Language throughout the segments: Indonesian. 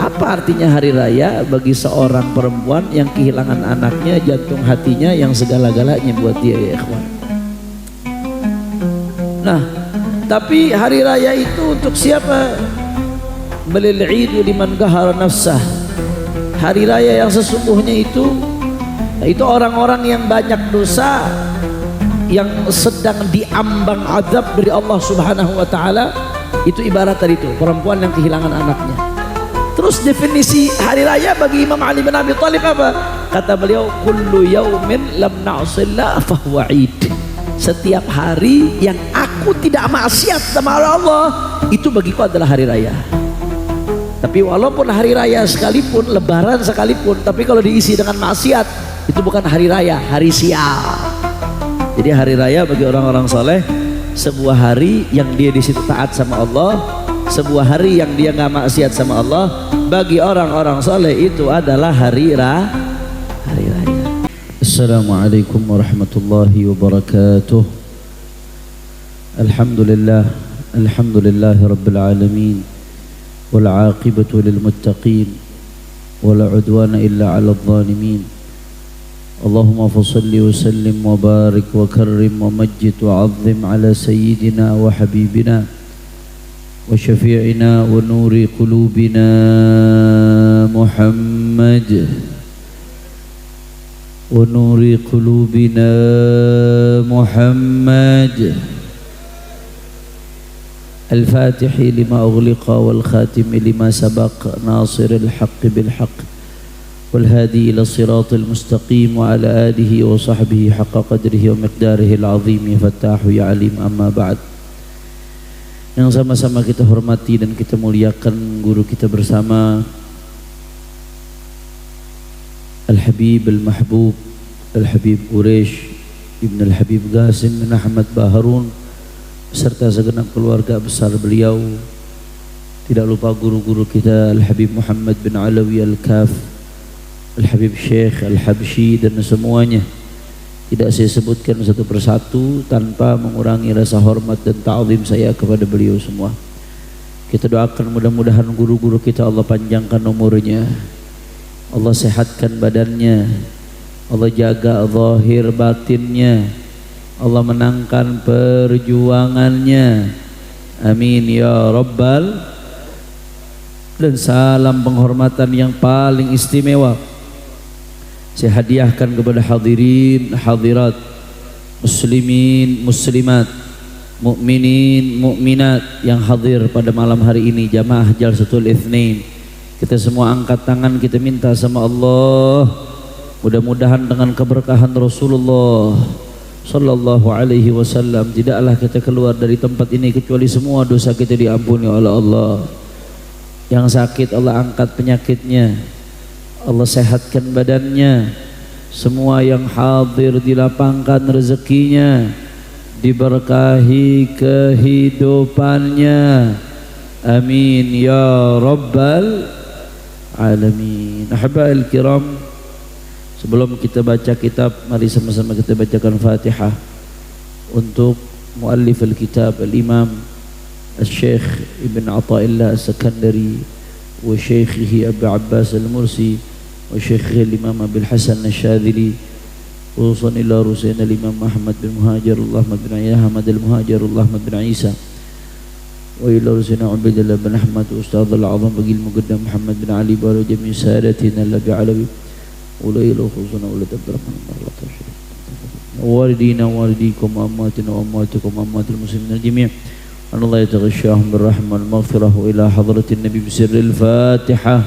Apa artinya hari raya bagi seorang perempuan yang kehilangan anaknya, jantung hatinya yang segala-galanya buat dia, ya ikhwan. Nah, tapi hari raya itu untuk siapa? Balil idu liman qahara nafsah. Hari raya yang sesungguhnya itu orang-orang yang banyak dosa, yang sedang diambang azab dari Allah Subhanahu wa taala. Itu ibarat tadi itu perempuan yang kehilangan anaknya. Terus definisi hari raya bagi Imam Ali bin Abi Thalib apa? Kata beliau, kullu yaumin lam na'sillah fahuwa id. Setiap hari yang aku tidak maksiat sama Allah, itu bagiku adalah hari raya. Tapi walaupun hari raya sekalipun, lebaran sekalipun, tapi kalau diisi dengan maksiat, itu bukan hari raya, hari sial. Jadi hari raya bagi orang-orang soleh, sebuah hari yang dia di situ taat sama Allah, sebuah hari yang dia nggak maksiat sama Allah. Bagi orang-orang soleh itu adalah hari raya. Assalamualaikum warahmatullahi wabarakatuh. Alhamdulillahi rabbil alamin, wal aqibatu lil muttaqin, wala udwana illa 'alal zalimin. Allahumma fassalli wa sallim wa barik wa karrim wa majjid wa 'azzim ala sayyidina wa habibina wa syafi'ina wa nuri qulubina Muhammad wa nuri qulubina Muhammad al-fatihi lima ughliqa wal khatimi lima sabaq nasiril haqqi bil haqq wal hadi ila siratil mustaqim wa ala alihi wa sahbihi haqqa qadrihi wa miqdarihi al-azim. Fattahu ya alim, amma ba'd. Yang sama-sama kita hormati dan kita muliakan guru kita bersama, Al-Habib Al-Mahbub Al-Habib Quraish Ibn Al-Habib Qasim bin Ahmad Baharun beserta segenap keluarga besar beliau. Tidak lupa guru-guru kita, Al-Habib Muhammad bin Alawi Al-Kaf, Al-Habib Syekh Al-Habsyi, dan semuanya tidak saya sebutkan satu persatu tanpa mengurangi rasa hormat dan ta'zim saya kepada beliau semua. Kita doakan mudah-mudahan guru-guru kita Allah panjangkan umurnya, Allah sehatkan badannya, Allah jaga zahir batinnya, Allah menangkan perjuangannya. Amin ya rabbal. Dan salam penghormatan yang paling istimewa saya hadiahkan kepada hadirin hadirat, muslimin muslimat, mukminin mukminat yang hadir pada malam hari ini, jamaah Jalsatul Itsnain. Kita semua angkat tangan, kita minta sama Allah, mudah-mudahan dengan keberkahan Rasulullah sallallahu alaihi wasallam tidaklah kita keluar dari tempat ini kecuali semua dosa kita diampuni oleh Allah. Yang sakit Allah angkat penyakitnya, Allah sehatkan badannya. Semua yang hadir dilapangkan rezekinya, diberkahi kehidupannya. Amin ya rabbal alamin. Ahba'il kiram, sebelum kita baca kitab, mari sama-sama kita bacakan Fatihah untuk muallif al-kitab al-Imam Al-Syekh Ibn Athaillah As-Sakandari wa Syekhihi Abu Abbas Al-Mursi wa Syekhihi al-Imam Abil Hasan Al-Syadhili, khususan ila Rusain al-Imam Ahmad bin Muhajirullah Ahmad bin Ahmad al-Muhajirullah Ahmad bin Isa wa ila Rusain Ubaidillah bin Ahmad Ustadz al-Azam Bagil Muqaddam Muhammad bin Ali baru jami' sadatina Labi Alawi ulailah khusuna ulat Abdurrahman walidina walidikum ammatina wa ammatikum ammatil muslimin al-jami' an Allah yataghashahum birrahman maghfirah ila hadratin Nabi bisirril Fatihah.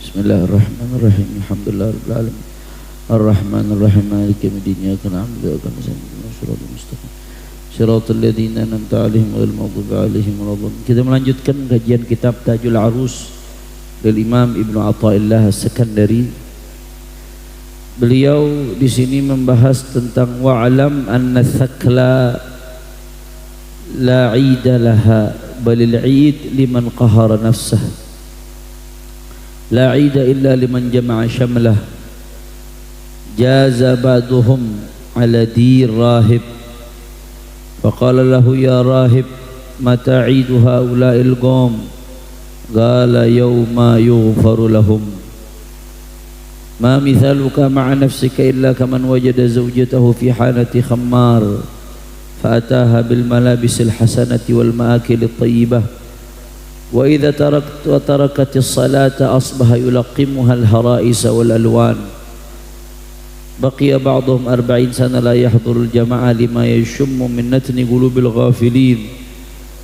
Bismillahirrahmanirrahim. Alhamdulillah rabbil alamin arrahmanirrahim maliki yaumiddin iyyaka na'budu wa iyyaka nasta'in ihdinas siratal mustaqim siratal ladzina an'amta 'alaihim ghairil maghdubi 'alaihim waladdallin. Kita melanjutkan kajian kitab Tajul Arus dari Imam Ibnu Athaillah As-Sakandari. Beliau di sini membahas tentang wa'lam anna thakla la 'ida laha balil 'id liman qahara nafsah la 'ida illa liman jama'a syamlah jaza ba'duhum 'ala dir rahib faqala lahu ya rahib mata 'idu haula'il qawm qala yawma yughfaru lahum ma mithaluka ma'a nafsika illa kaman wajada zawjatahu fi halati khammar fa'ataha bil malabisil hasanati wal ma'akil at-tayyibah wa idza tarakatis salata asbaha yulaqimuha al-hara'is wal alwan baqiya ba'dhum 40 sana la yahdurul jama'a lima yashummu min natni qulubil ghafilin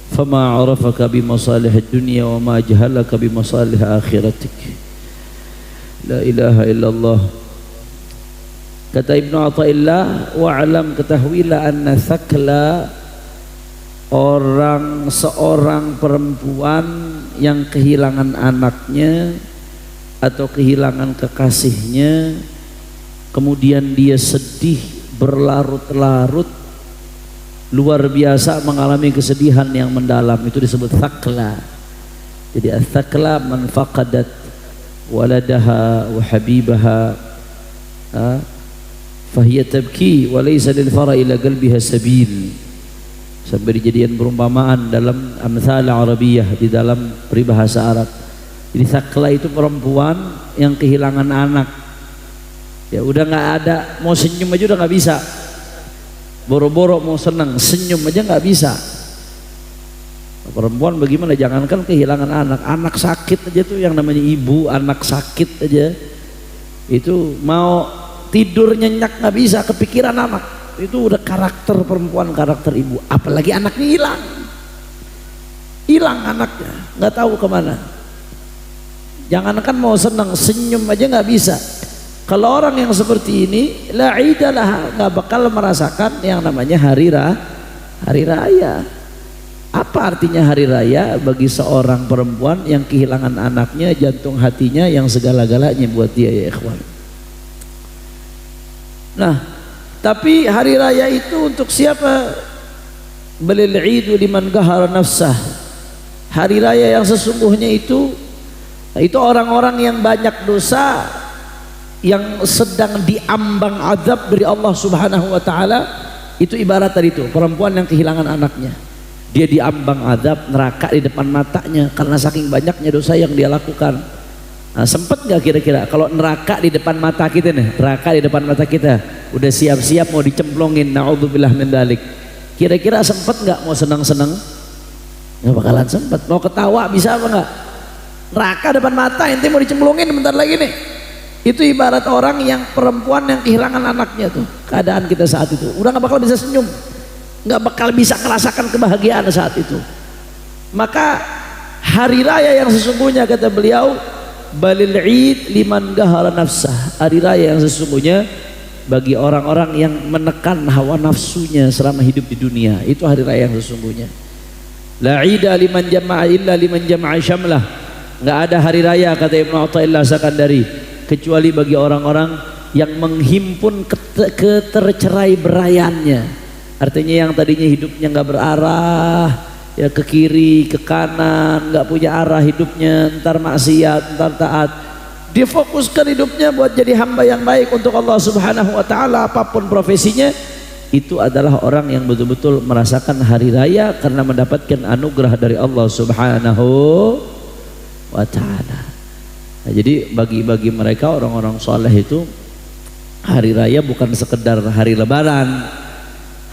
fama 'arafaka bi masalihid dunya wa ma jahalaka bi masalih akhiratik. La ilaha illallah. Kata Ibnu Athaillah, wa'lam, ketahuilah anna thakla, seorang perempuan yang kehilangan anaknya atau kehilangan kekasihnya, kemudian dia sedih berlarut-larut, luar biasa mengalami kesedihan yang mendalam, itu disebut thakla. Jadi thakla man faqadat waladaha wa habibaha fahiya tabki wa laysa lil fara ila qalbiha sabil. Sampai dijadikan perumpamaan dalam amthal arabiyah, di dalam peribahasa Arab. Jadi thakla itu perempuan yang kehilangan anak, ya udah nggak ada, mau senyum aja udah nggak bisa, boro-boro mau senang senyum aja nggak bisa. Perempuan bagaimana, jangankan kehilangan anak, anak sakit aja tuh, yang namanya ibu, anak sakit aja itu mau tidur nyenyak nggak bisa, kepikiran anak, itu udah karakter perempuan, karakter ibu. Apalagi anaknya hilang anaknya, nggak tahu kemana. Jangankan mau senang senyum aja nggak bisa. Kalau orang yang seperti ini, la idalah, nggak bakal merasakan yang namanya hari raya. Apa artinya hari raya bagi seorang perempuan yang kehilangan anaknya, jantung hatinya yang segala-galanya buat dia, ya ikhwan. Nah, tapi hari raya itu untuk siapa? Balil idu liman qahara nafsah. Hari raya yang sesungguhnya itu orang-orang yang banyak dosa, yang sedang diambang azab dari Allah Subhanahu wa taala. Itu ibarat tadi itu, perempuan yang kehilangan anaknya. Dia diambang azab neraka di depan matanya karena saking banyaknya dosa yang dia lakukan. Nah, sempet nggak kira-kira kalau neraka di depan mata kita nih, neraka di depan mata kita, udah siap-siap mau dicemplungin, naudzubillah min dzalik. Kira-kira sempet nggak mau senang-senang? Nggak bakalan sempet. Mau ketawa bisa apa nggak? Neraka depan mata, ente mau dicemplungin bentar lagi nih. Itu ibarat orang yang perempuan yang kehilangan anaknya tuh, keadaan kita saat itu udah nggak bakal bisa senyum, nggak bakal bisa merasakan kebahagiaan saat itu. Maka hari raya yang sesungguhnya, kata beliau, balil id liman qahara nafsah, hari raya yang sesungguhnya bagi orang-orang yang menekan hawa nafsunya selama hidup di dunia, itu hari raya yang sesungguhnya. La ida liman jama'a illa liman jama'a syamlah, nggak ada hari raya, kata Ibnu Athaillah Sakandari, kecuali bagi orang-orang yang menghimpun ketercerai beraiannya. Artinya yang tadinya hidupnya nggak berarah, ya ke kiri, ke kanan, nggak punya arah hidupnya, entar maksiat, entar taat. Dia fokuskan hidupnya buat jadi hamba yang baik untuk Allah Subhanahu wa taala, apapun profesinya. Itu adalah orang yang betul-betul merasakan hari raya karena mendapatkan anugerah dari Allah Subhanahu wa taala. Nah, jadi bagi mereka orang-orang soleh itu, hari raya bukan sekedar hari lebaran,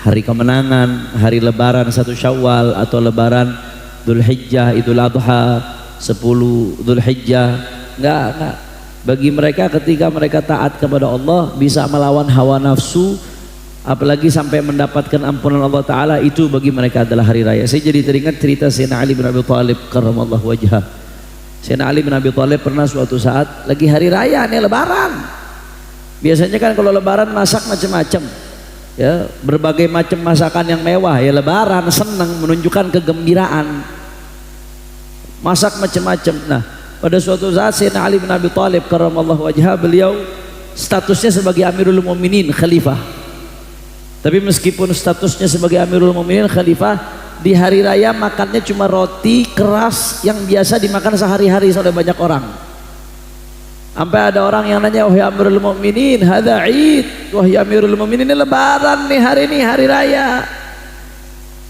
hari kemenangan, hari lebaran 1 Syawal atau lebaran Dzulhijjah, Idul Adha 10 Dzulhijjah. Enggak. Bagi mereka ketika mereka taat kepada Allah, bisa melawan hawa nafsu, apalagi sampai mendapatkan ampunan Allah Ta'ala, itu bagi mereka adalah hari raya. Saya jadi teringat cerita Sayyidina Ali bin Abi Thalib karramallahu wajhah. Sayyidina Ali bin Abi Thalib pernah suatu saat lagi hari raya nih, lebaran. Biasanya kan kalau lebaran masak macam-macam, ya, berbagai macam masakan yang mewah, ya lebaran senang menunjukkan kegembiraan, masak macam-macam. Nah, pada suatu saat Sayyidina Ali bin Abi Thalib karramallahu wajhah, beliau statusnya sebagai Amirul Mukminin, khalifah. Tapi meskipun statusnya sebagai Amirul Mukminin, khalifah, di hari raya makannya cuma roti keras yang biasa dimakan sehari-hari oleh banyak orang. Sampai ada orang yang nanya, wahai Amirul Mukminin, hadza Id, wahai Amirul Mukminin, ini lebaran nih, hari ini hari raya.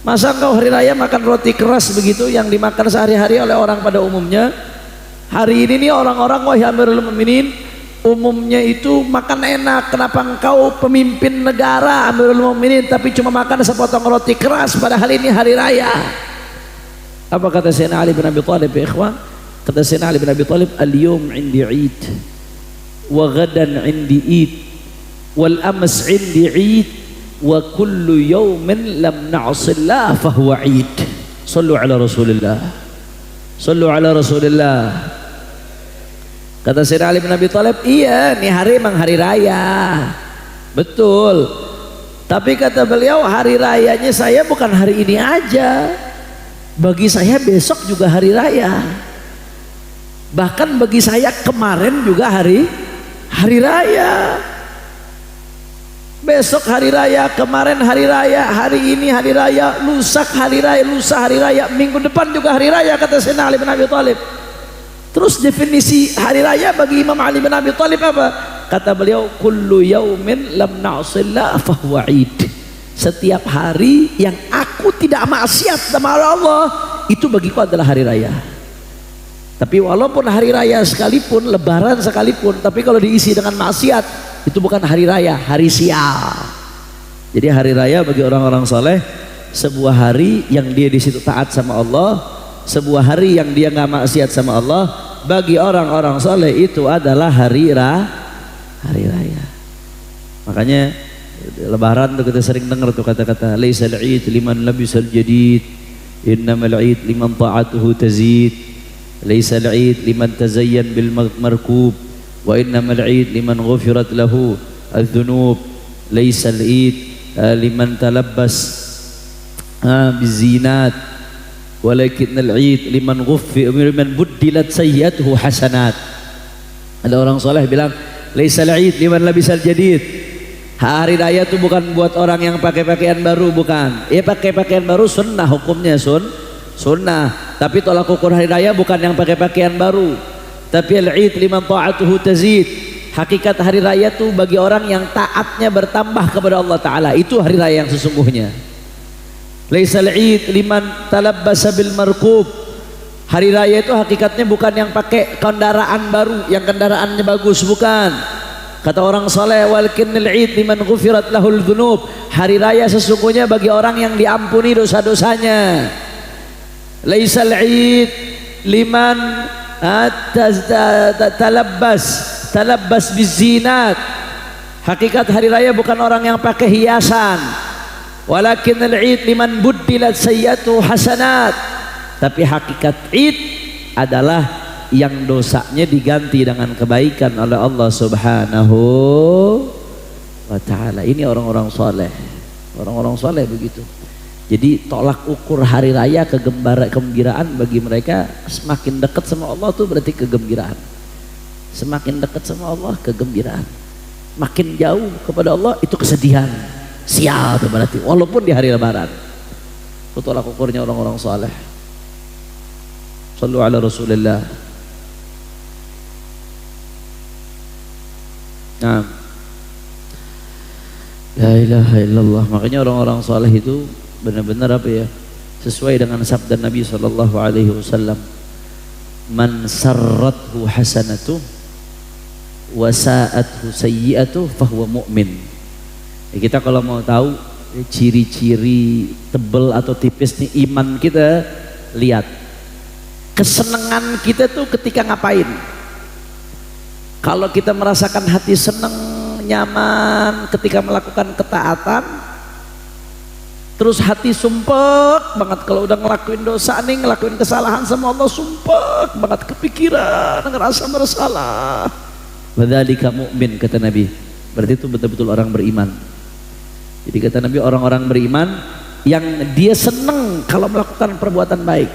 Masa engkau hari raya makan roti keras begitu yang dimakan sehari-hari oleh orang pada umumnya? Hari ini nih orang-orang, wahai Amirul Mukminin, umumnya itu makan enak. Kenapa engkau pemimpin negara Amirul Mukminin tapi cuma makan sepotong roti keras padahal ini hari raya? Apa kata Sayyidina Ali bin Abi Thalib ya ikhwan? Kata Sayyidina Ali bin Abi Thalib, al-yawm indi Eid wa ghadan indi Eid wal ams indi Eid wa kullu yawmin lam na'sillah fahuwa Eid. Sallu ala Rasulillah. Sallu ala Rasulillah. Kata Sayyidina Ali bin Abi Thalib, iya nih hari emang hari raya, betul. Tapi kata beliau, hari rayanya saya bukan hari ini aja, bagi saya besok juga hari raya. Bahkan bagi saya kemarin juga hari raya. Besok hari raya, kemarin hari raya, hari ini hari raya, lusa hari raya, lusa hari raya, minggu depan juga hari raya, kata Sayyidina Ali bin Abi Thalib. Terus definisi hari raya bagi Imam Ali bin Abi Thalib apa? Kata beliau, kullu yaumin lam na'sillah fahuwa Eid. Setiap hari yang aku tidak maksiat sama Allah, itu bagiku adalah hari raya. Tapi walaupun hari raya sekalipun, lebaran sekalipun, tapi kalau diisi dengan maksiat, itu bukan hari raya, hari sial. Jadi hari raya bagi orang-orang saleh sebuah hari yang dia di situ taat sama Allah, sebuah hari yang dia nggak maksiat sama Allah. Bagi orang-orang saleh itu adalah hari raya. Makanya lebaran tuh kita sering dengar tuh kata-kata laisal Eid liman labisal jadid, innamal Eid liman ta'atuhu tazid, laisal Eid liman tazayyan bil markub, wa innamal Eid liman ghufirat lahu adz-dzunub, laisal Eid liman talabbas bizinat, walakinnal Eid liman buddilat sayyi'atuhu hasanat. Ada orang soleh bilang laisal Eid liman labisal jadid. Hari raya itu bukan buat orang yang pakai pakaian baru, bukan. Ya pakai pakaian baru sunnah, hukumnya sunnah. Tapi tolak ukur hari raya bukan yang pakai pakaian baru. Tapi al-Eid liman ta'atuhu tazid. Hakikat hari raya itu bagi orang yang taatnya bertambah kepada Allah Ta'ala. Itu hari raya yang sesungguhnya. Laisal Eid liman talabbasa bil markub. Hari raya itu hakikatnya bukan yang pakai kendaraan baru, yang kendaraannya bagus, bukan. Kata orang saleh, walakinnal Eid liman ghufirat lahul dzunub. Hari raya sesungguhnya bagi orang yang diampuni dosa-dosanya. Laisal Eid liman talabbas bizinat. Hakikat hari raya bukan orang yang pakai hiasan. Walakinnal Eid liman buddilat sayyi'atuhu hasanat. Tapi hakikat Eid adalah yang dosanya diganti dengan kebaikan oleh Allah Subhanahu wa ta'ala. Ini orang-orang soleh. Orang-orang soleh begitu. Jadi tolak ukur hari raya kegembiraan bagi mereka, semakin dekat sama Allah tuh berarti kegembiraan. Semakin dekat sama Allah kegembiraan. Makin jauh kepada Allah itu kesedihan. Sial tuh berarti, walaupun di hari lebaran. Itu tolak ukurnya orang-orang saleh. Sallu ala Rasulillah. Nah, la ilaha illallah. Makanya orang-orang saleh itu benar-benar apa ya, sesuai dengan sabda Nabi sallallahu alaihi wasallam, man sarrathu hasanatu wa sa'athu sayyi'atu fahuwa mu'min. Ya, kita kalau mau tahu ciri-ciri tebel atau tipis nih iman kita, lihat kesenangan kita tuh ketika ngapain. Kalau kita merasakan hati senang, nyaman ketika melakukan ketaatan, terus hati sumpek banget kalau udah ngelakuin dosa nih, ngelakuin kesalahan sama Allah, sumpek banget, kepikiran, ngerasa bersalah, wadzalika mu'min, kata Nabi. Berarti itu betul-betul orang beriman. Jadi kata Nabi, orang-orang beriman yang dia seneng kalau melakukan perbuatan baik,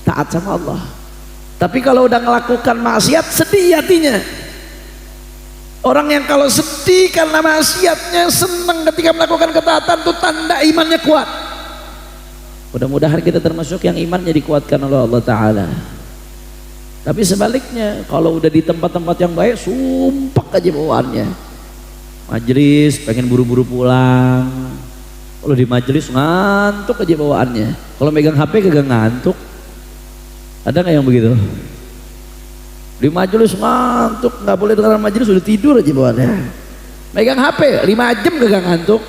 taat sama Allah. Tapi kalau udah melakukan maksiat, sedih hatinya. Orang yang kalau sedih karena maksiatnya, seneng ketika melakukan ketaatan, itu tanda imannya kuat. Mudah-mudahan kita termasuk yang imannya dikuatkan oleh Allah Ta'ala. Tapi sebaliknya, kalau udah di tempat-tempat yang baik, sumpah aja bawaannya. Majlis pengen buru-buru pulang, Kalau di majelis ngantuk aja bawaannya. Kalau megang HP kagak ngantuk. Ada nggak yang begitu? Di majelis ngantuk, nggak boleh dengar majelis udah tidur aja bawaannya. Megang HP 5 jam kagak ngantuk.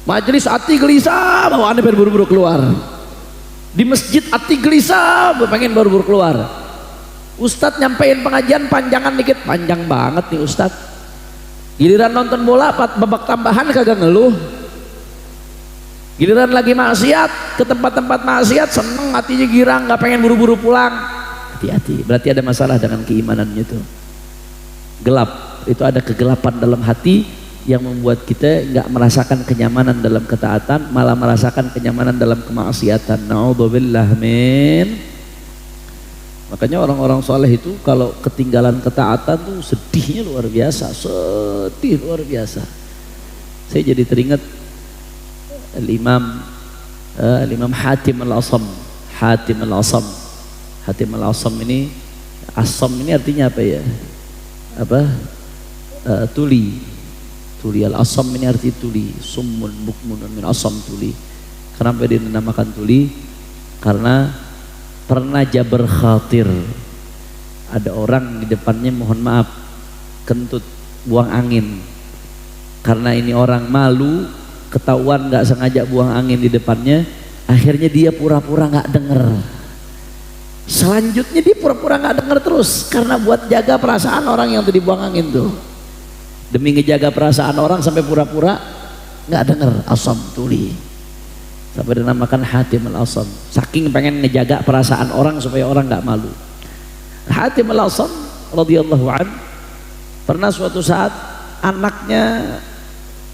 Majelis hati gelisah, bawaannya pengen buru-buru keluar. Di masjid hati gelisah, pengen buru-buru keluar. Ustadz nyampein pengajian panjangan dikit, panjang banget nih Ustadz. Giliran nonton bola babak tambahan kagak ngeluh. Giliran lagi maksiat ke tempat-tempat maksiat seneng, hatinya girang, nggak pengen buru-buru pulang. Hati-hati, berarti ada masalah dengan keimanannya itu. Gelap, itu ada kegelapan dalam hati yang membuat kita nggak merasakan kenyamanan dalam ketaatan, malah merasakan kenyamanan dalam kemaksiatan. Na'udzubillah min. Makanya orang-orang soleh itu kalau ketinggalan ketaatan tuh sedihnya luar biasa, sedih luar biasa. Saya jadi teringat Al-Imam Hatim Al-Asam. Hatim Al-Asam. Hatim Al-Asam ini, asam ini artinya apa ya? Tuli. Tuli. Al-Asam ini arti tuli. Summun bukmun min asam, tuli. Kenapa dia dinamakan tuli? Karena pernah jabar khatir. Ada orang di depannya, mohon maaf, kentut, buang angin. Karena ini orang malu, ketahuan nggak sengaja buang angin di depannya, akhirnya dia pura-pura nggak denger. Selanjutnya dia pura-pura nggak denger terus, karena buat jaga perasaan orang yang tadi buang angin tuh. Demi ngejaga perasaan orang sampai pura-pura nggak denger. Asam, tuli. Sampai dinamakan Hatim Al-Asam. Saking pengen ngejaga perasaan orang supaya orang nggak malu. Hatim Al-Asam radhiyallahu an, pernah suatu saat anaknya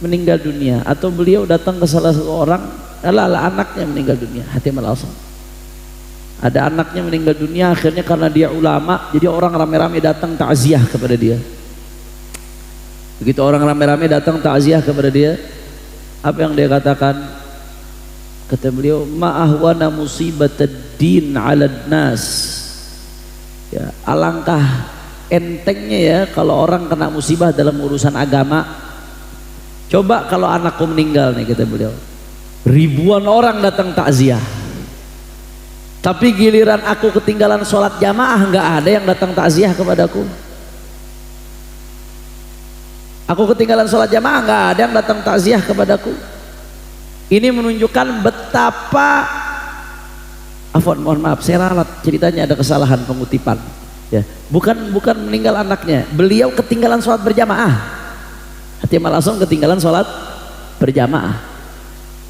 meninggal dunia, atau beliau datang ke salah satu orang, anaknya meninggal dunia. Hatim Al-Asam, ada anaknya meninggal dunia, akhirnya karena dia ulama, jadi orang rame-rame datang takziah kepada dia. Begitu orang rame-rame datang takziah kepada dia, apa yang dia katakan? Kata beliau, ma'ahwana musibatad din 'alan nas. Ya, alangkah entengnya ya kalau orang kena musibah dalam urusan agama. Coba kalau anakku meninggal nih, kata beliau, ribuan orang datang takziah, tapi giliran aku ketinggalan sholat jamaah nggak ada yang datang takziah kepadaku. Aku ketinggalan sholat jamaah nggak ada yang datang takziah kepadaku. Ini menunjukkan betapa, mohon maaf saya ralat ceritanya, ada kesalahan pengutipan ya, bukan meninggal anaknya, beliau ketinggalan sholat berjamaah. Hatim Al-Asam ketinggalan sholat berjamaah.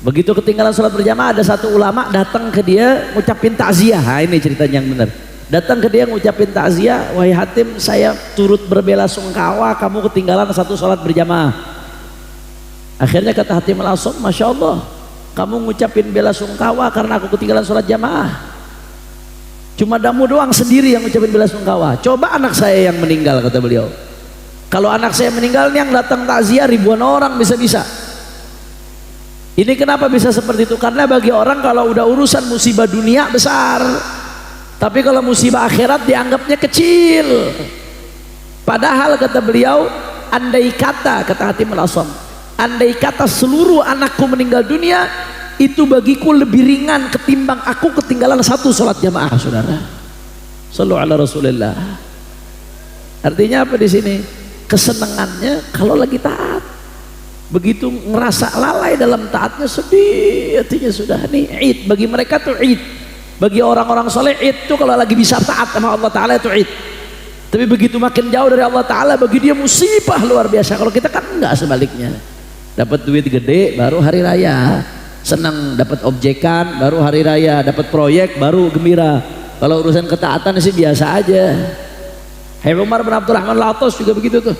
Begitu ketinggalan sholat berjamaah, ada satu ulama datang ke dia ngucapin takziah. Nah, ini ceritanya yang benar. Datang ke dia ngucapin takziah, wahai Hatim, saya turut berbela-sungkawa kamu ketinggalan satu sholat berjamaah. Akhirnya kata Hatim Al-Asam, Masya Allah, kamu ngucapin bela sungkawa karena aku ketinggalan sholat jamaah. Cuma kamu doang sendiri yang ngucapin bela sungkawa. Coba anak saya yang meninggal, kata beliau. Kalau anak saya meninggal, yang datang takziah ribuan orang bisa-bisa. Ini kenapa bisa seperti itu? Karena bagi orang kalau udah urusan musibah dunia besar, tapi kalau musibah akhirat dianggapnya kecil. Padahal kata beliau, andai kata Hatim Al-Asam, andai kata seluruh anakku meninggal dunia, itu bagiku lebih ringan ketimbang aku ketinggalan satu sholat jamaah, saudara. Shallu ala Rasulillah. Artinya apa di sini? Kesenangannya kalau lagi taat. Begitu ngerasa lalai dalam taatnya, sedih artinya sudah nih id. Bagi mereka tuh id. Bagi orang-orang soleh id tuh kalau lagi bisa taat sama Allah Ta'ala itu id. Tapi begitu makin jauh dari Allah Ta'ala, bagi dia musibah luar biasa. Kalau kita kan enggak, sebaliknya. Dapat duit gede baru hari raya, senang. Dapat objekan baru hari raya, dapat proyek baru gembira. Kalau urusan ketaatan sih biasa aja. Habib Umar bin Abdurrahman Al-Atas juga begitu tuh.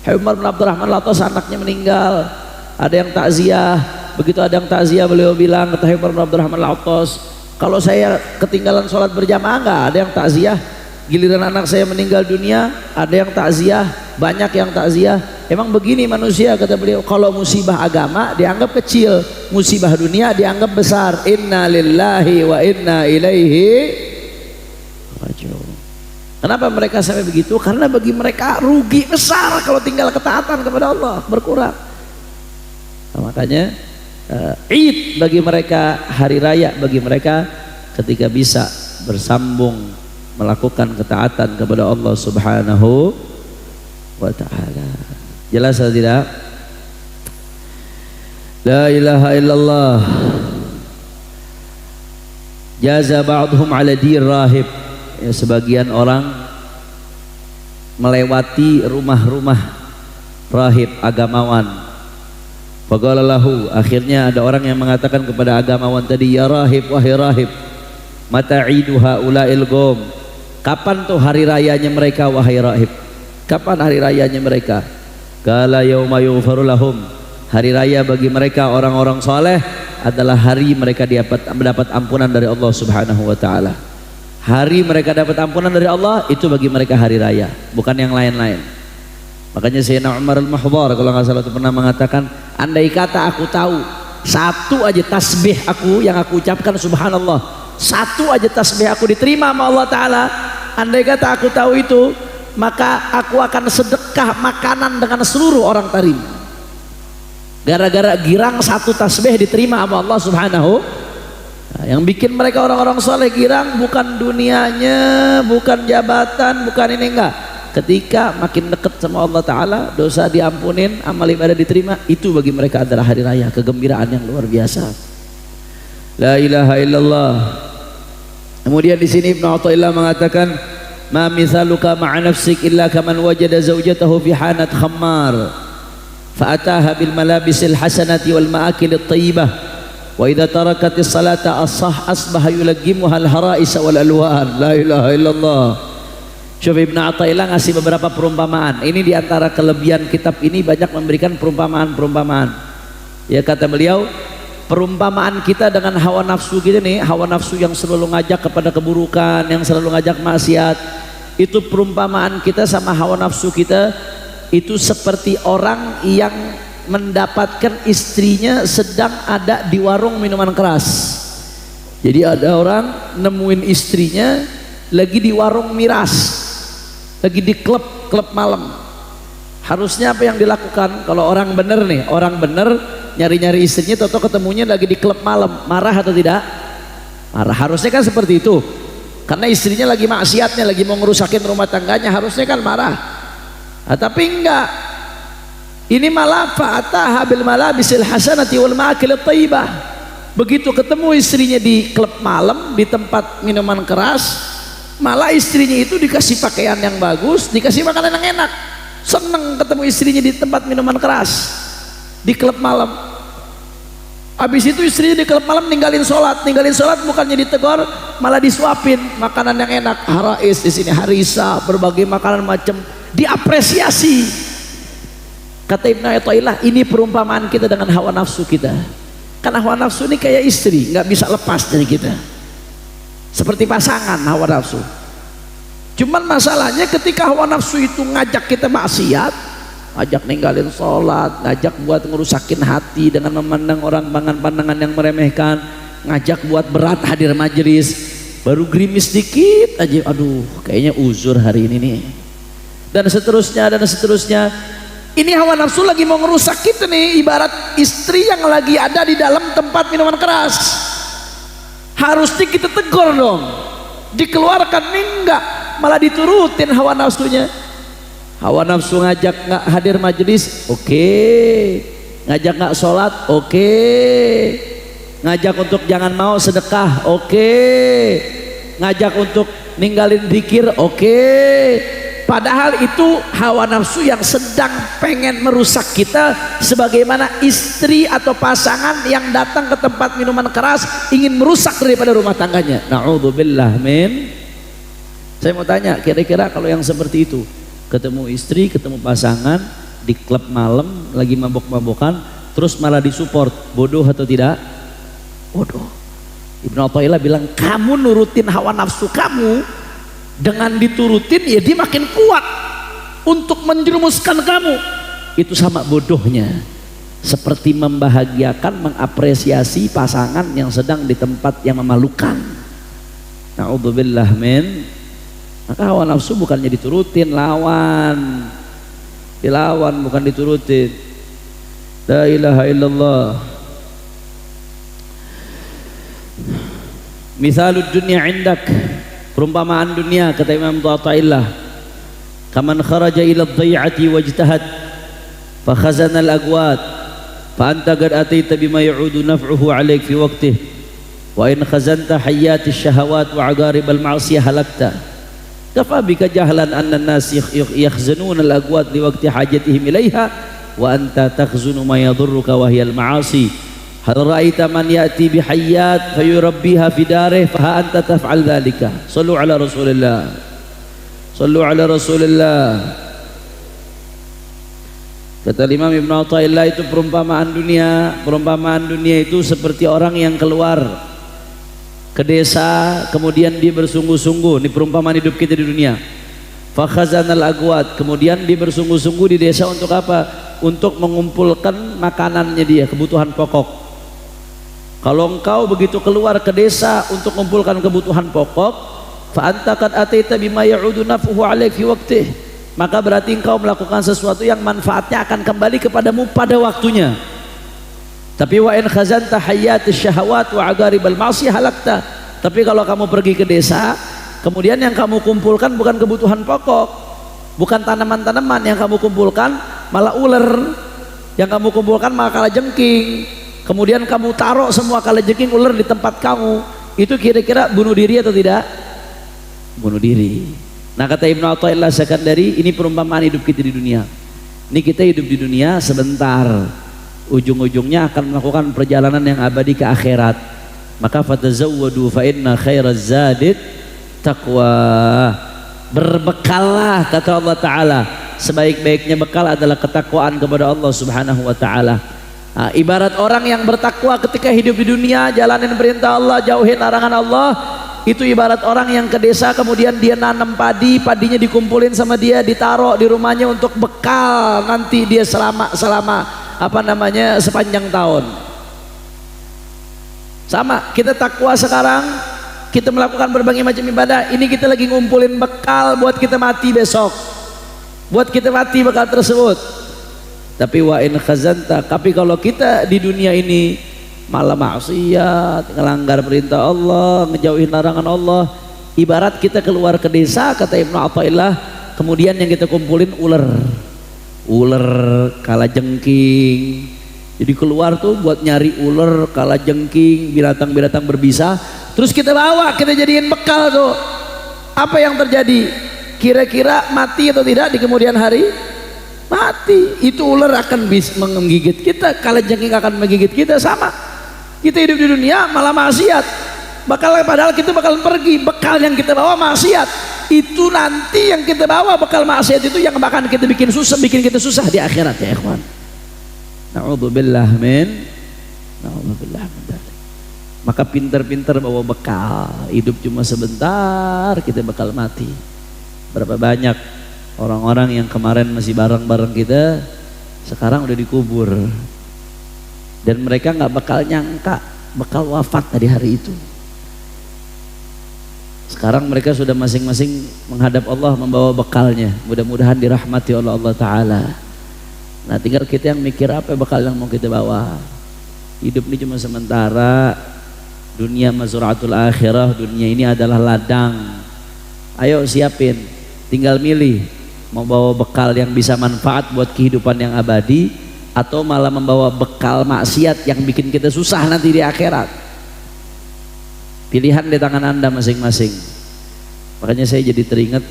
Habib Umar bin Abdurrahman Al-Atas anaknya meninggal, ada yang takziah. Begitu ada yang takziah, beliau bilang kata Habib Umar bin Abdurrahman Al-Atas, kalau saya ketinggalan sholat berjamaah nggak ada yang takziah. Giliran anak saya meninggal dunia, ada yang takziah, banyak yang takziah. Emang begini manusia, kata beliau, kalau musibah agama dianggap kecil, musibah dunia dianggap besar. Inna lillahi wa inna ilaihi raji'un. Kenapa mereka sampai begitu? Karena bagi mereka rugi besar kalau tinggal ketaatan kepada Allah berkurang. Nah, makanya Id bagi mereka, hari raya bagi mereka ketika bisa bersambung melakukan ketaatan kepada Allah Subhanahu wa ta'ala. Jelas atau tidak? La ilaha illallah. Jaza ba'dhum ala dir rahib. Ya, sebagian orang melewati rumah-rumah rahib, agamawan. Faqala lahu, akhirnya ada orang yang mengatakan kepada agamawan tadi, ya rahib, wahai rahib, mata idu haula'il qom, kapan tuh hari rayanya mereka wahai rahib? Kapan hari rayanya mereka? Qala yauma yughfaru lahum, hari raya bagi mereka orang-orang saleh adalah hari mereka mendapat ampunan dari Allah Subhanahu wa taala. Hari mereka dapat ampunan dari Allah itu bagi mereka hari raya, bukan yang lain-lain. Makanya Sayyidina Umar al-Mahdhar kalau nggak salah itu pernah mengatakan, andai kata aku tahu satu aja tasbih aku yang aku ucapkan subhanallah, satu aja tasbih aku diterima sama Allah Ta'ala, andai kata aku tahu itu, maka aku akan sedekah makanan dengan seluruh orang Tarim. Gara-gara girang satu tasbih diterima sama Allah Subhanahu. Nah, yang bikin mereka orang-orang soleh girang bukan dunianya, bukan jabatan, bukan ini, enggak. Ketika makin dekat sama Allah Ta'ala, dosa diampunin, amal ibadah diterima, itu bagi mereka adalah hari raya, kegembiraan yang luar biasa. La ilaha illallah. Kemudian di sini Ibnu Athaillah mengatakan, ma mithaluka ma'a nafsik illa kaman wajada zawjatahu fi hanat khammar fa'ataha bil malabisil hasanati wal ma'akil at-tayyibah wa idza tarakatis salata asbaha yulaggimuha al-hara'is wal alwan. La ilaha illallah. Syekh Ibnu Athaillah ngasih beberapa perumpamaan. Ini diantara kelebihan kitab ini, banyak memberikan perumpamaan-perumpamaan. Ya, kata beliau, perumpamaan kita dengan hawa nafsu kita nih, hawa nafsu yang selalu ngajak kepada keburukan, yang selalu ngajak maksiat, itu perumpamaan kita sama hawa nafsu kita itu seperti orang yang mendapatkan istrinya sedang ada di warung minuman keras. Jadi ada orang nemuin istrinya lagi di warung miras, lagi di klub malam. Harusnya apa yang dilakukan kalau orang bener nih, orang bener nyari-nyari istrinya, toto ketemunya lagi di klub malam, marah atau tidak? Marah. Harusnya kan seperti itu, karena istrinya lagi maksiatnya, lagi mau ngerusakin rumah tangganya, harusnya kan marah. Nah, tapi enggak, ini malah fa'ataha bil malabisil hasanati wal ma'akil at-tayyibah. Begitu ketemu istrinya di klub malam, di tempat minuman keras, malah istrinya itu dikasih pakaian yang bagus, dikasih makanan yang enak. Seneng ketemu istrinya di tempat minuman keras, di klub malam. Habis itu istrinya di klub malam ninggalin sholat bukannya ditegur, malah disuapin makanan yang enak, harais di sini, harisa, berbagai makanan macam, diapresiasi. Kata Ibnu Athaillah, ini perumpamaan kita dengan hawa nafsu kita. Karena hawa nafsu ini kayak istri, nggak bisa lepas dari kita. Seperti pasangan hawa nafsu. Cuman masalahnya ketika hawa nafsu itu ngajak kita maksiat, ngajak ninggalin sholat, ngajak buat ngerusakin hati dengan memandang orang pandangan yang meremehkan, ngajak buat berat hadir majelis, baru gerimis dikit aja, aduh kayaknya uzur hari ini nih, dan seterusnya. Ini hawa nafsu lagi mau ngerusak kita nih, ibarat istri yang lagi ada di dalam tempat minuman keras. Harusnya kita tegur dong, dikeluarkan nih, enggak, malah diturutin hawa nafsunya. Hawa nafsu ngajak nggak hadir majelis, oke. Ngajak nggak sholat, oke. Ngajak untuk jangan mau sedekah, oke. Ngajak untuk ninggalin zikir, oke. Padahal itu hawa nafsu yang sedang pengen merusak kita, sebagaimana istri atau pasangan yang datang ke tempat minuman keras ingin merusak daripada rumah tangganya. Na'udzubillah min. Saya mau tanya, kira-kira kalau yang seperti itu, ketemu istri, ketemu pasangan di klub malam lagi mabok-mabokan, terus malah disupport, bodoh atau tidak? Bodoh. Ibnu Athaillah bilang, kamu nurutin hawa nafsu kamu, dengan diturutin ya dia makin kuat untuk menjerumuskan kamu. Itu sama bodohnya, seperti membahagiakan, mengapresiasi pasangan yang sedang di tempat yang memalukan. Na'udzubillah min. Maka hawa nafsu bukannya diturutin, lawan, dilawan, bukan diturutin. La ilaha illallah. Mithalud dunya indak, perumpamaan dunia kata Imam Athaillah, kaman kharaja ila ad-dhai'ati wajtahad fa khazana al-agwat fa anta qad ataita bima ya'udu naf'uhu 'alayk fi waqtih wa in khazanta hayyat ash-shahawat wa 'agarib al-ma'siyah halakta kafa bika jahlan anna an-nas yakhzanuna al-agwat li waqti hajatihim ilayha wa anta takhzunu ma yadhurruka wa hiya al-ma'asi. Hal ra'aita man ya'ti bihayyat fayurabbiha fi darih fa anta taf'al dhalika. Sallu ala Rasulillah. Sallu ala Rasulillah. Kata Imam Ibn Athaillah, itu perumpamaan dunia. Perumpamaan dunia itu seperti orang yang keluar ke desa, kemudian dia bersungguh-sungguh. Ini perumpamaan hidup kita di dunia. Fa khazanal agwat, kemudian dia bersungguh-sungguh di desa untuk apa? Untuk mengumpulkan makanannya dia, kebutuhan pokok. Kalau engkau begitu keluar ke desa untuk mengumpulkan kebutuhan pokok, fa anta qad ataita bima ya'udu naf'uhu 'alaik fi waqtih, maka berarti engkau melakukan sesuatu yang manfaatnya akan kembali kepadamu pada waktunya. Tapi wa in khazanta hayyatish syahawat wa 'agaribal ma'siyah halakta. Tapi kalau kamu pergi ke desa, kemudian yang kamu kumpulkan bukan kebutuhan pokok, bukan tanaman-tanaman yang kamu kumpulkan, malah ular. Yang kamu kumpulkan malah kalajengking. Kemudian kamu taruh semua kalajengking ular di tempat kamu. Itu kira-kira bunuh diri atau tidak? Bunuh diri. Nah, kata Ibnu Athaillah Sakandari, ini perumpamaan hidup kita di dunia. Ini kita hidup di dunia sebentar, ujung-ujungnya akan melakukan perjalanan yang abadi ke akhirat. Maka fatazawwadu fa inna khairaz zadid taqwa. Berbekallah, kata Allah Ta'ala, sebaik-baiknya bekal adalah ketakwaan kepada Allah Subhanahu wa Ta'ala. Nah, ibarat orang yang bertakwa ketika hidup di dunia, jalanin perintah Allah, jauhin larangan Allah, itu ibarat orang yang ke desa, kemudian dia nanam padi, padinya dikumpulin sama dia, ditaruh di rumahnya untuk bekal nanti dia selama sepanjang tahun. Sama, kita takwa sekarang, kita melakukan berbagai macam ibadah, ini kita lagi ngumpulin bekal buat kita mati besok, buat kita mati bekal tersebut. Tapi wa in khazanta, tapi kalau kita di dunia ini malah maksiat, ngelanggar perintah Allah, ngejauhin larangan Allah, ibarat kita keluar ke desa, kata Ibnu Athaillah, kemudian yang kita kumpulin ular kalajengking. Jadi keluar tuh buat nyari ular, kalajengking, binatang-binatang berbisa, terus kita bawa, kita jadiin bekal tuh. Apa yang terjadi? Kira-kira mati atau tidak di kemudian hari? Mati. Itu ular akan bisa menggigit kita, kalajengking akan menggigit kita. Sama, kita hidup di dunia malah maksiat, padahal kita bakal pergi, bekal yang kita bawa maksiat. Itu nanti yang kita bawa bekal maksiat itu yang bahkan kita bikin kita susah di akhirat, ya ikhwan. Na'udzubillah min dzalik. Maka pintar-pintar bawa bekal. Hidup cuma sebentar, kita bakal mati. Berapa banyak orang-orang yang kemarin masih bareng-bareng kita, sekarang udah dikubur, dan mereka nggak bakal nyangka bakal wafat tadi hari itu. Sekarang mereka sudah masing-masing menghadap Allah membawa bekalnya, mudah-mudahan dirahmati oleh Allah Ta'ala. Nah, tinggal kita yang mikir apa bekal yang mau kita bawa. Hidup ini cuma sementara, dunia mazra'atul akhirah, dunia ini adalah ladang. Ayo siapin, tinggal milih mau bawa bekal yang bisa manfaat buat kehidupan yang abadi, atau malah membawa bekal maksiat yang bikin kita susah nanti di akhirat. Pilihan di tangan Anda masing-masing. Makanya saya jadi teringat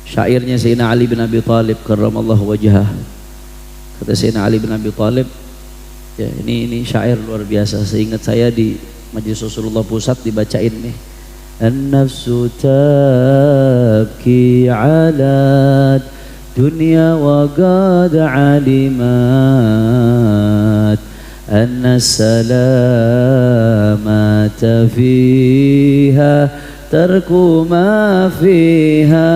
syairnya Sayyidina Ali bin Abi Thalib karramallahu wajhah. Kata Sayyidina Ali bin Abi Thalib, ya ini syair luar biasa. Seingat saya di Majelis Rasulullah Pusat dibacain nih. An-nafsu tabki ala dunya wa qad alimat anna salamata fiha tarku ma fiha.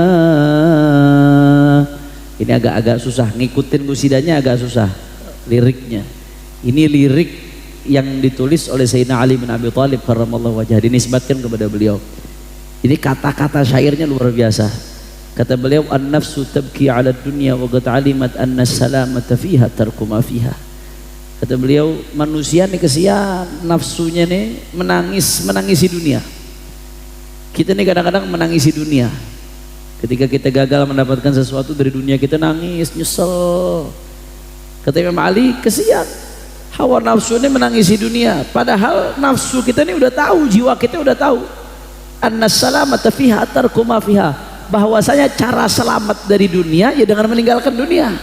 Ini agak susah, ngikutin kusidanya agak susah liriknya. Ini lirik yang ditulis oleh Sayyidina Ali bin Abi Thalib karramallahu wajhah, dinisbatkan kepada beliau. Ini kata-kata syairnya luar biasa. Kata beliau, an-nafsu tabki 'ala dunya wa qad 'alimat anna salamata fiha tarku ma fiha. Kata beliau, manusia nih kesian, nafsunya nih menangisi dunia. Kita nih kadang-kadang menangisi dunia. Ketika kita gagal mendapatkan sesuatu dari dunia, kita nangis, nyesel. Kata Imam Ali, kesian, hawa nafsu ini menangisi dunia. Padahal nafsu kita ini udah tahu, jiwa kita udah tahu, annas salamata fiha tarku ma fiha, bahwasanya cara selamat dari dunia ya dengan meninggalkan dunia.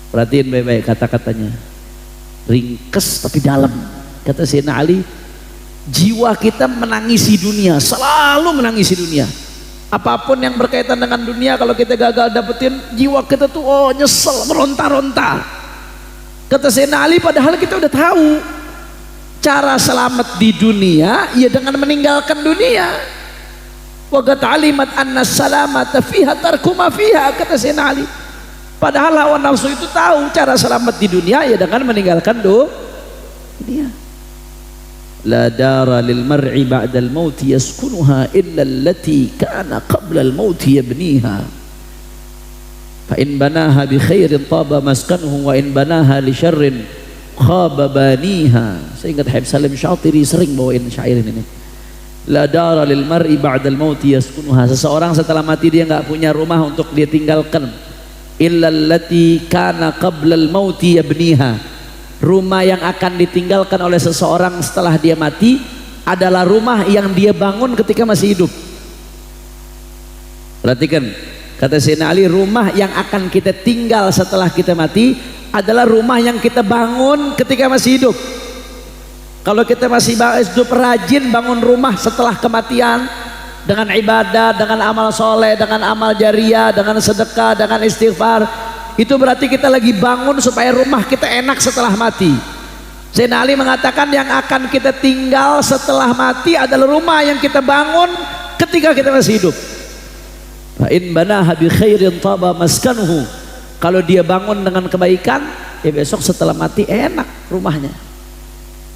Perhatiin baik-baik kata-katanya, ringkes tapi dalam. Kata Sayyidina Ali, jiwa kita menangisi dunia, selalu menangisi dunia. Apapun yang berkaitan dengan dunia, kalau kita gagal dapetin, jiwa kita tuh nyesel, meronta-ronta. Kata Sayyidina Ali, padahal kita udah tahu cara selamat di dunia ya dengan meninggalkan dunia. Wa qad alimat anna salamata fiha tarku ma fiha, kata Sayyidina Ali. Padahal hawa nafsu itu tahu cara selamat di dunia ya dengan meninggalkan dunia. La dara lil mar'i ba'dal mauti yaskunuha illa allati kana qabla al mauti yabniha. Fa in banaha bi khairin taba maskanuhu wa in banaha li syarrin khaba baniha. Saya ingat Habib Salim Syatiri sering bawain syair ini. La dara lil mar'i ba'dal mauti yaskunuha. Seseorang setelah mati dia enggak punya rumah untuk dia tinggalkan. Illa allati kana qabla al mauti yabniha. Rumah yang akan ditinggalkan oleh seseorang setelah dia mati adalah rumah yang dia bangun ketika masih hidup. Perhatikan, kata Sayyidina Ali, rumah yang akan kita tinggal setelah kita mati adalah rumah yang kita bangun ketika masih hidup. Kalau kita masih hidup, rajin bangun rumah setelah kematian dengan ibadah, dengan amal soleh, dengan amal jariah, dengan sedekah, dengan istighfar, itu berarti kita lagi bangun supaya rumah kita enak setelah mati. Sayyidina Ali mengatakan yang akan kita tinggal setelah mati adalah rumah yang kita bangun ketika kita masih hidup. Fa in banaha bi khairin taba maskanuhu. Kalau dia bangun dengan kebaikan, ya besok setelah mati enak rumahnya.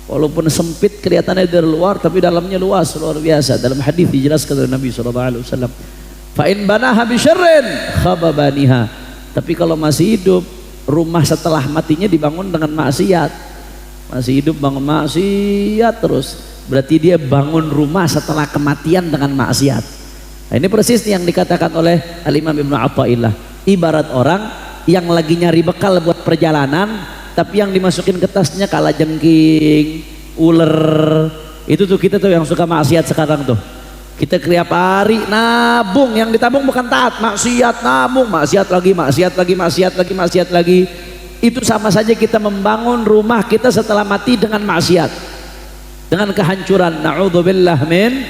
Walaupun sempit kelihatannya dari luar, tapi dalamnya luas, luar biasa. Dalam hadis dijelaskan oleh Nabi SAW, fa in banaha bi syarrin khaba baniha. Tapi kalau masih hidup, rumah setelah matinya dibangun dengan maksiat. Masih hidup bangun maksiat terus, berarti dia bangun rumah setelah kematian dengan maksiat. Nah, ini persis yang dikatakan oleh Al-Imam Ibnu Athaillah. Ibarat orang yang lagi nyari bekal buat perjalanan, tapi yang dimasukin ke tasnya kalajengking, ular. Itu tuh kita tuh yang suka maksiat sekarang tuh. Kita tiap hari nabung, yang ditabung bukan taat, maksiat, nabung, maksiat lagi, maksiat lagi, maksiat lagi, maksiat lagi. Itu sama saja kita membangun rumah kita setelah mati dengan maksiat, dengan kehancuran. Na'udzubillah min.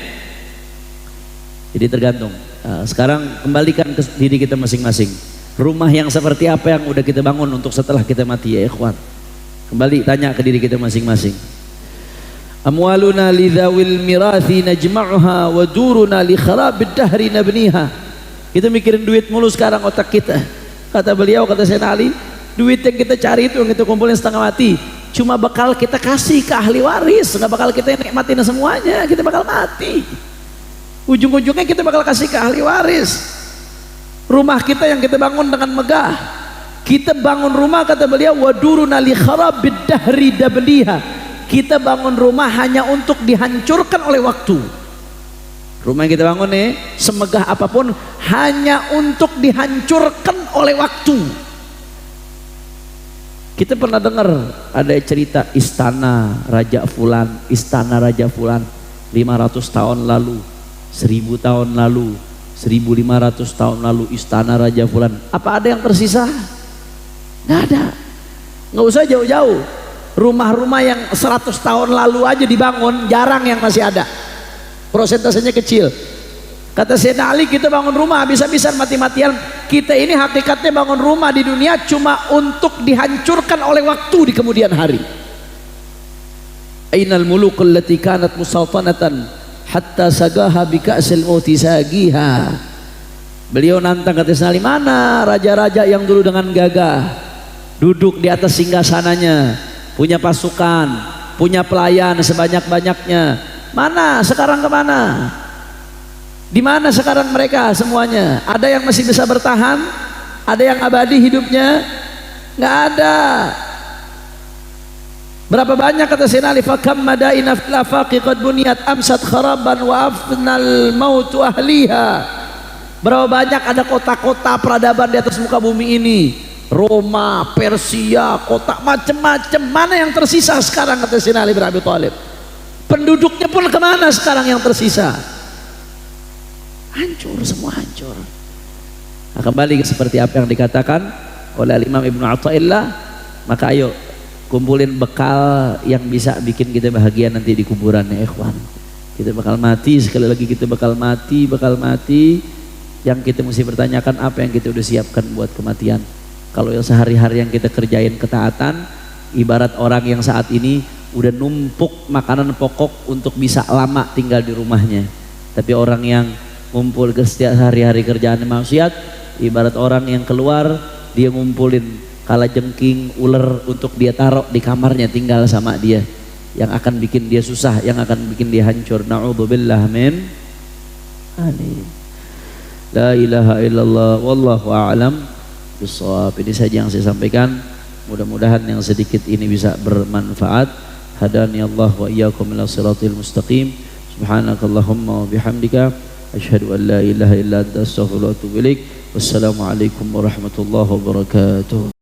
Jadi tergantung. Nah, sekarang kembalikan ke diri kita masing-masing. Rumah yang seperti apa yang udah kita bangun untuk setelah kita mati, ya ikhwan? Kembali tanya ke diri kita masing-masing. Amwaluna lidzawil mirathi najma'uha wa duruna li kharabid dahri nabniha. Kita mikirin duit mulu sekarang otak kita. Kata beliau, kata Sayyidina Ali, duit yang kita cari itu, yang kita kumpulin setengah mati, cuma bakal kita kasih ke ahli waris, nggak bakal kita nikmatin semuanya. Kita bakal mati, ujung-ujungnya kita bakal kasih ke ahli waris. Rumah kita yang kita bangun dengan megah, kita bangun rumah, kata beliau, wa duruna li kharabid dahri nabniha. Kita bangun rumah hanya untuk dihancurkan oleh waktu. Rumah yang kita bangun nih, semegah apapun, hanya untuk dihancurkan oleh waktu. Kita pernah dengar ada cerita istana Raja Fulan, istana Raja Fulan 500 tahun lalu, 1000 tahun lalu, 1500 tahun lalu, istana Raja Fulan. Apa ada yang tersisa? Nggak ada. Nggak usah jauh-jauh. Rumah-rumah yang 100 tahun lalu aja dibangun, jarang yang masih ada, prosentasenya kecil. Kata Sayyidina Ali, kita bangun rumah habis-habisan, mati-matian. Kita ini hakikatnya bangun rumah di dunia cuma untuk dihancurkan oleh waktu di kemudian hari. Ainal mulukul lati kanat musaltanatan hatta sagaha bika'sil mauti sagiha. Beliau nantang, kata Sayyidina Ali, mana raja-raja yang dulu dengan gagah duduk di atas singgasananya, punya pasukan, punya pelayan sebanyak-banyaknya. Mana sekarang, kemana? Di mana sekarang mereka semuanya? Ada yang masih bisa bertahan? Ada yang abadi hidupnya? nggak ada. Berapa banyak kata Sayyidina Ali, fakam madaina fil afaqi qad buniyat amsat kharaban wa afnal mautu ahliha. Berapa banyak ada kota-kota peradaban di atas muka bumi ini, Roma, Persia, kota macam-macam. Mana yang tersisa sekarang kata Sayyidina Ali bin Abi Thalib? Penduduknya pun kemana sekarang yang tersisa? Hancur, semua hancur. Nah, kembali seperti apa yang dikatakan oleh Imam Ibnu Athaillah, maka ayo kumpulin bekal yang bisa bikin kita bahagia nanti di kuburan ya ikhwan. Kita bakal mati, sekali lagi kita bakal mati. Yang kita mesti bertanyakan, apa yang kita udah siapkan buat kematian. Kalau yang sehari-hari yang kita kerjain ketaatan, ibarat orang yang saat ini udah numpuk makanan pokok untuk bisa lama tinggal di rumahnya. Tapi orang yang ngumpul ke setiap hari-hari kerjaan maksiat, ibarat orang yang keluar, dia ngumpulin kalajengking, ular untuk dia taruh di kamarnya tinggal sama dia, yang akan bikin dia susah, yang akan bikin dia hancur. Na'udzubillah min amin. La ilaha illallah wallahu a'lam bissawab. Ini saja yang saya sampaikan, mudah-mudahan yang sedikit ini bisa bermanfaat. Hadani Allah wa iyyakum ila siratil mustaqim. Subhanakallahumma wa bihamdika asyhadu an la ilaha illa anta astaghfiruka wa atubu ilaik. Wassalamualaikum warahmatullahi wabarakatuh.